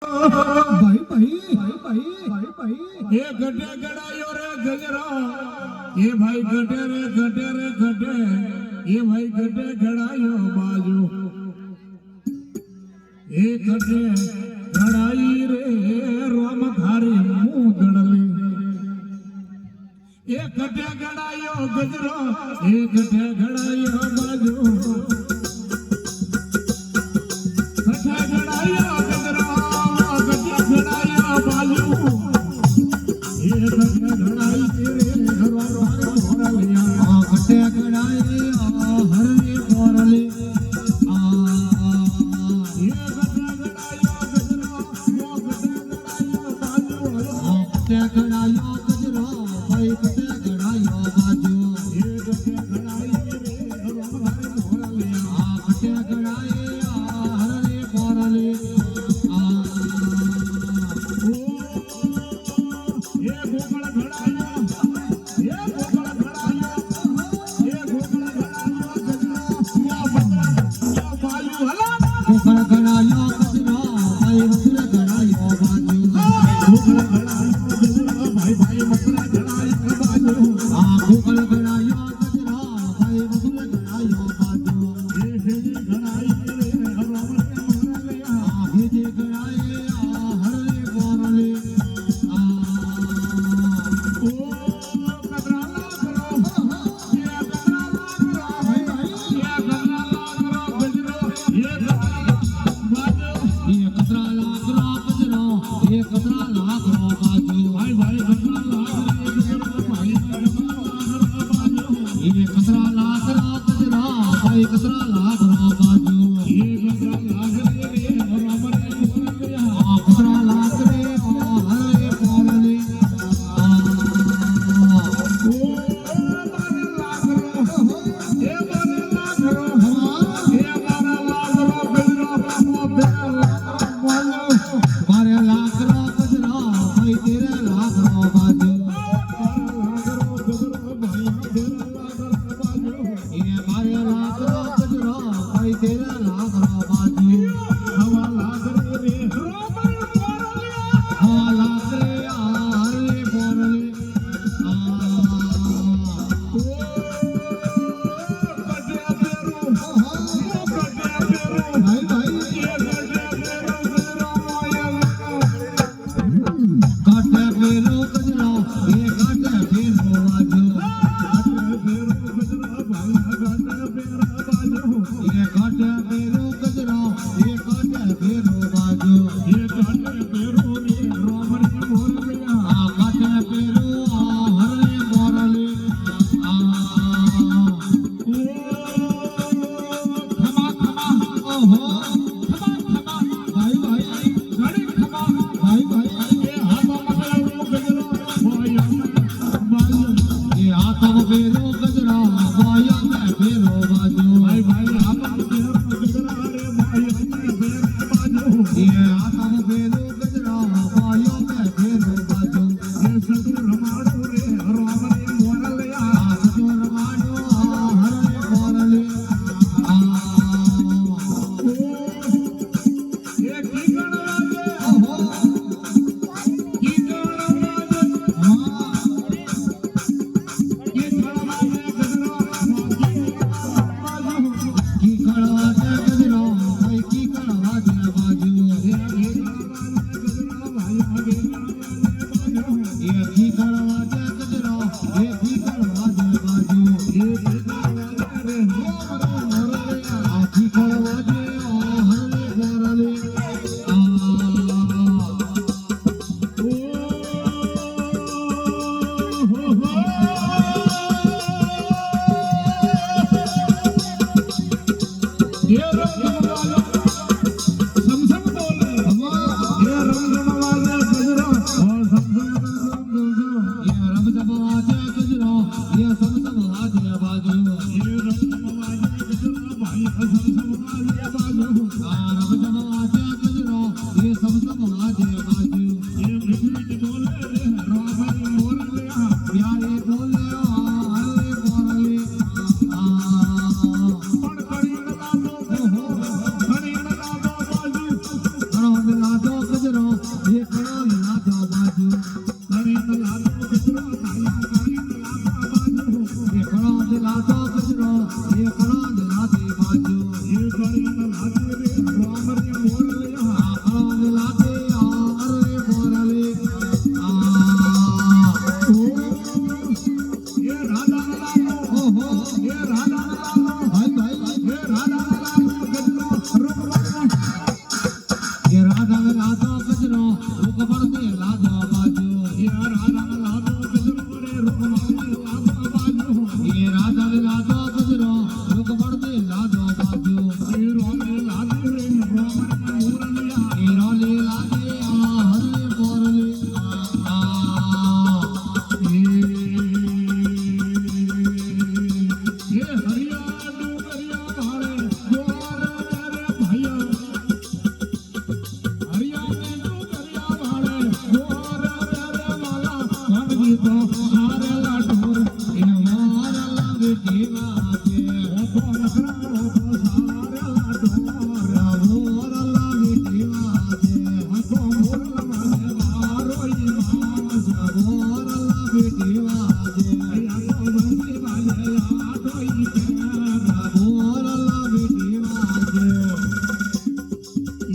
भाई भाई भाई भाई भाई भाई ये गड्ढे गड़ायो रे गजरा ये भाई गड्ढे रे गड्ढे ये भाई गड्ढे गड़ायो बाजू ये गड्ढे गड़ाई रे रोम धारी मुंह दड़ले ये गड्ढे गड़ायो गजरा ये गड्ढे गड़ायो बाजू गड्ढे गड़ायो गजरा गड्ढे गड़ायो बाजू ये गड्ढे गड़ाई रे रोम धारी मोरलिया गड्ढे गड़ाई हर रे मोरले गड़ायो गजरा भाई गड्ढे गड़ायो बाजू ये गड्ढे गड़ाई रे रोम धारी मोरलिया गड्ढे गड़ाई हर रे मोरले ये गोगल घड़ायो ये गोगल घड़ायो ये गोगल घड़ायो गजरा या बंदा या बाजू हला गोगल गड़ायो गजरा भाई गड्ढे गड़ायो बाजू गोगल घड़ायो गजरा भाई भाई मसला घड़ायो बाजू गोगल गड़ायो गजरा भाई गड्ढे गड़ायो बाजू ये हेजी घड़ाई रे रोम रे मोरलिया हेजे गड़ाई हर रे मोरले ओ कतराला करो ये कतराला करो भाई भाई ये कतराला करो गजरा ये कतराला बाजू ये कतरा लाख रो गजरा ये कतरा लाख रो बाजू भाई भाई कतराला रे गजरा भाई कतराला बाजू ये कतरा लाख रो गजरा भाई कतरा लाख रो बाजू ये कतराला रे रोम रे मोरलिया कतरा लाख रे हर रे मोरले ओ मारे लाख रो ये मारे लाख रो ये मारे लाख रो गजरा मोते लाख बाजू मारे लाख रो गजरा भाई तेरे लाख रो बाजू ये मारे लाख रो गजरा भाई तेरे लाख रो बाजू हाँ लाख रे हर रे मोरले भाई भाई काटे फेरो गजरा ये काटे फेरो बाजू ये काटे फेरो गजरा ये काटे फेरो बाजू काटे फेरो हर रे मोरले खमा खमा ओहो खमा भाई भाई भाई भाई ये हाथों में फेरो गजरा बाया में फेरो बाजू ये हाथों में फेरो गजरा बाया में फेरो बाजू ससुर रमाडो हर रे मोरले ओहो की कड़वा दे गजरा भाई की कड़वा दे बाजू ये की कड़वा दे गजरा ये की कड़वा दे बाजू की कड़वा दे हर रे मोरले ये रंगवाला समसम बोले ये रंगवाला गजरा और समसम ये रब जब आजे गजरा ये समसम आजे बाजू ये रंगवाला गजरा भाई समसम आजे बाजू रब जब आजे गजरा ये समसम आजे बाजू ये मिठी बोले रे रोम रे मोरलिया प्यारे बोले हर रे मोरले पण करी लगा दो ओहो करी लगा दो बाजू हर ला दो गजरा રાધા લાદો કચરો રૂક પડતે લાદો બાજુ એ રાધા લાદો કચરો રે રૂકમણી લાદો બાજુ એ રાધા લાદો કચરો રૂક પડતે લાદો બાજુ એ રોલે લાદે રે રૂકમણી મૂરલિયા એ રોલે લાદે આ હરલે પોરલે એ હરિયા ડુંગરિયા ભાળે જોર રે ભાઈયા હરિયા ને ડુંગરિયા ભાળે જોર રે માલા ભણવી તો સારેલા ઢોર એ મોરલા બેટી વાજે ઓઠો નખરા ઓઠો સારેલા ઢોર મોરલા બેટી વાજે આખો મોરલા મારે મારો ઈમામ મોરલા બેટી વાજે આખો બંસી વાલે આઠો ઈ કેરા મોરલા બેટી વાજે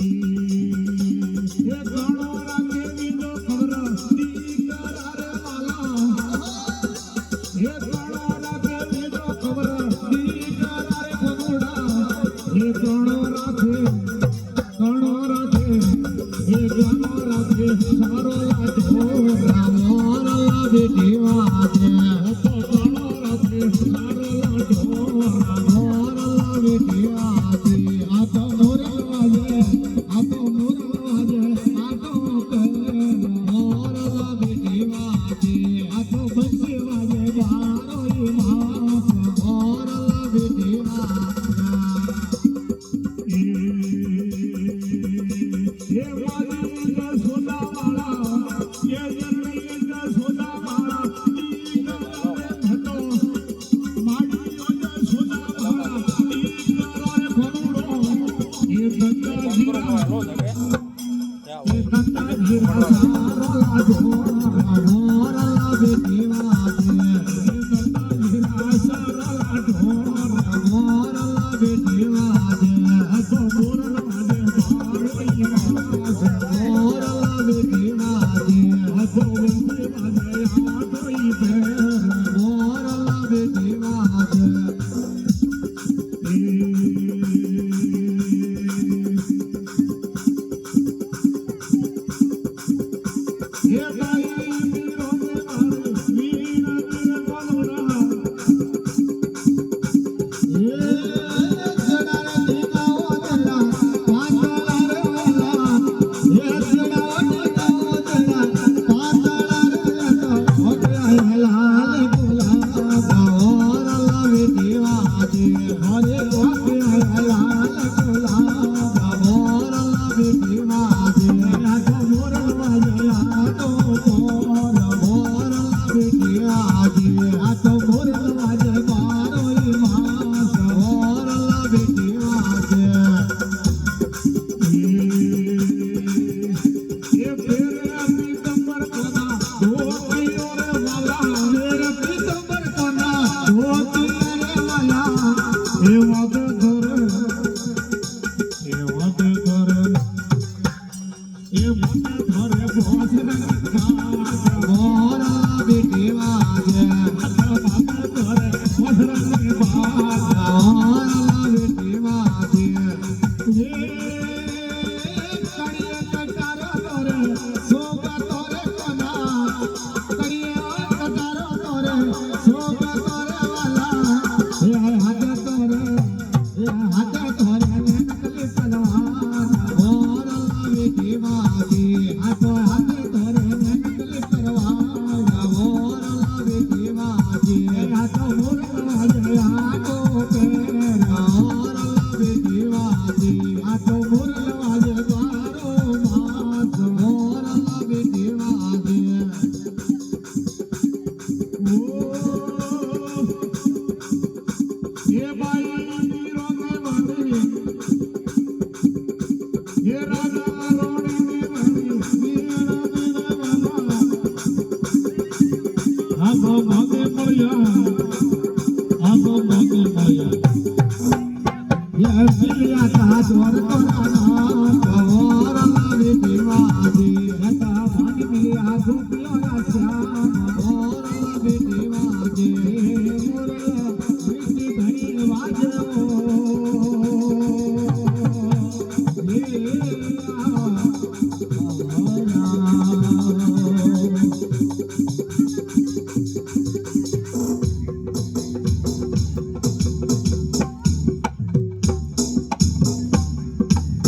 એ ગણો રાગે બીજો ખબર દીકરા રે માલા એ ગણો રાગે બીજો ખબર દીકરા રે કોનુડા એ ગણો રાખે એ ગણો રાખે સારો લાજો મોરલા બેટી વાજે તો ગણો રાખે સારો લાજો મોરલા બેટી વાજે આ તો મોરલ વાજે આ તો મોરલ વાજે આ તો મોરલા બેટી વાજે આ તો બંસી વાજે બારો ઈમામ મોરલા બેટી વાજે એ વાજી નો સોના વાળા એ જરણી નો સોના વાળા દીકરા રે ભતો માડી નો સોના વાળા દીકરા રે કોનુડો એ ધંધા જીરા સારો લાજો મોરલા બેટી વાજે એ ધંધા જીરા સારો લાજો મોરલા બેટી વાજે આ તો મોરલ વાજે બારો ઈમામ મોરલા બેટી વાજે આખો બંસી વાજે આઠો ઈ કેરા મોરલા બેટી વાજે એ ભાઈ મીરો ને મારે મીરા રે કોનુડા એ જડારે દીનાઓ જડા પાતળા રે વાલા એ જડાઓ દીનાઓ જડા પાતળા રે ઓટલા હલાલ ગુલાબ મોરલા બેટી વાજે હરે ઓટલા હલાલ ગુલાબ મોરલા બેટી વાજે આ તો મોરલ વાજે આ તો મોરલા બેટી વાજે આ તો મોરલ વાજે બારો ઈમામ મોરલા બેટી વાજે એ ફેરે પીતંબર કોના ધોતીઓ રે વાલા ફેરે પીતંબર કોના ધોતીઓ રે વાલા એ વાદ ધરે એ મને ધરે ભોસરે મોરલા બેટી વાજે ધરે ભોસરે મોરલા બેટી વાજે કડીએ કટારો તોરે સોગા તોરે કોના કડીએ કટારો તોરે સોગા તોરે વાલા એ હાથે તોરે નકલી પલવાન મોરલા બેટી વાજે આ તો હાથે તોરે નકલી પલવાન મોરલા બેટી વાજે આ તો મોરલ વાજે આ તો કેરા મોરલા બેટી વાજે આ તો મોરલ વાજે બારો માસ મોરલા બેટી વાજે એ ભાઈ મીરો ને વાડી એ રાજા રોણી ને વાડી મીરા ને વાલા આગો ભાગે મળ્યા યા મિલ્યા તા જોર કોના મોરલા બેટી વાજે